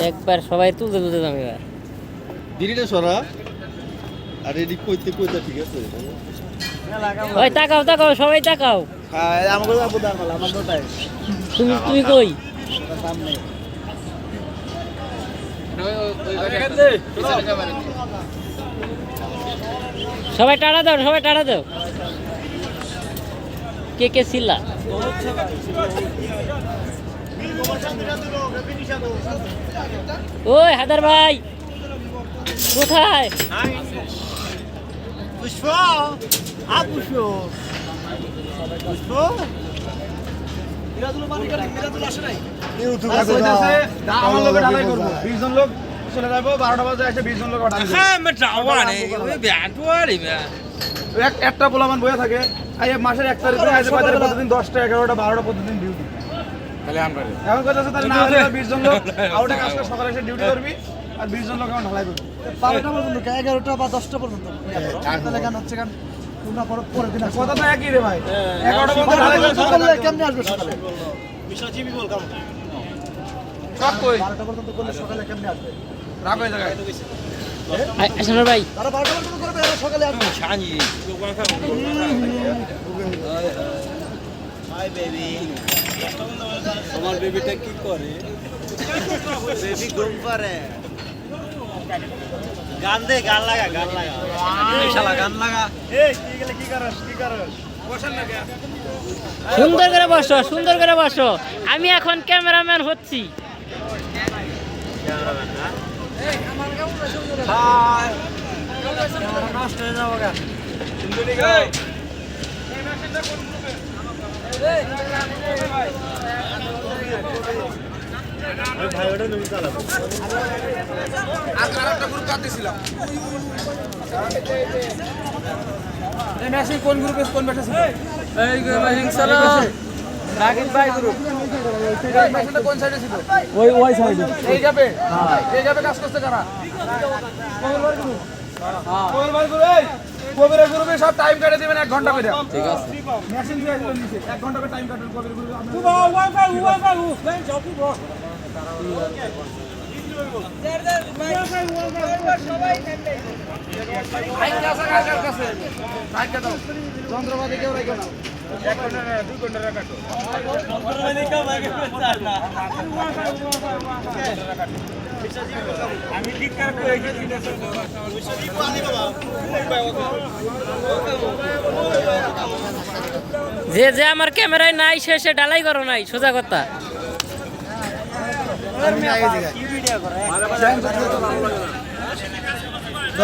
একবার সবাই তুলতে তুলতে যাবে এবার দিদিটা সরা আর এদিক কইতে কইতে ঠিক আছে ওই তাকাও তাকাও সবাই তাকাও হ্যাঁ আমাকে যাবো দাঁড়াল আমার কোটায় তুমি তুমি কই সামনে সবাই টাড়া দাও সবাই টাড়া দাও কে কে ছিলা ওই হায়দার ভাই কোথায় পুষ্প পুষ্প পুষ্প মিরাজুল মানে কেন মিরাজুল আসে নাই আমার লোক ঢালাই করব 20 জন লোক চলে যাবো 12টা বাজে এসে 20 জন লোক ঢালাই হ্যাঁ মে যাওয়া নেই ওই ব্যাটওয়ারি বে একটা পোলামান বইয়া থাকে এই মাসের 1 তারিখে আইছে বাজারে প্রতিদিন 10টা 11টা 12টা প্রতিদিন ডিউটি খালি আম করে এখন কথা আছে তাহলে না হলে 20 জন লোক আউটে কাজ করে সকালে এসে ডিউটি করবি আর 20 জন লোক এখন ঢালাই করবি 12টা পর্যন্ত 11টা বা 10টা পর্যন্ত তাহলে কেন হচ্ছে কেন তোমরা পরের দিন আসো কথা তো একই রে ভাই 11টা পর্যন্ত ঢালাই করে সকালে কেমনে আসবে সকালে বিশাল জিবি বল কাম সব কই 12টা পর্যন্ত করলে সকালে কেমনে আসবে রাগ হয়ে যায় আসলে ভাই তারা 12টা পর্যন্ত করবে এরা সকালে আসবে ছানি হাই বেবি আমার বেবিটা কি করে বেবি ঘুম পারে গান দে গান লাগা শালা গান লাগা এই কি গেলে কি করস বসেন না কে সুন্দর করে বসো আমি এখন ক্যামেরাম্যান হচ্ছি ক্যামেরাম্যান না হাই নষ্ট হয়ে যাবো গা সুন্দরী গা এই মেশিনটা কোন গ্রুপে ভাই ওটা তুমি চালাবো আর আরেকটা গ্রুপ কাটতেছিলাম এই মেশিন কোন গ্রুপে কোন মেশিন ছিল এই মেশিন সালাম রাকিব ভাই গ্রুপ এই মেশিনটা কোন সাইডে ছিল ওই সাইডে এই যাবে কাজ করতে কারা কবির গ্রুপ এই কবিরের গ্রুপে সব টাইম কেটে দিবেন 1 ঘন্টা করে ঠিক আছে মেশিন দিয়ে আসলে নিচে 1 ঘন্টা করে টাইম কাটবেন কবির গ্রুপে যন্ত্রপাতি কেউ রাখবে না 1 ঘন্টা না 2 ঘন্টা রাখো যন্ত্রপাতি কেউ রাখবে আমি ঠিক করে রেখেছি যে যে আমার ক্যামেরায় নাই সে ডালাই করো নাই সোজা কথা কি ভিডিও করে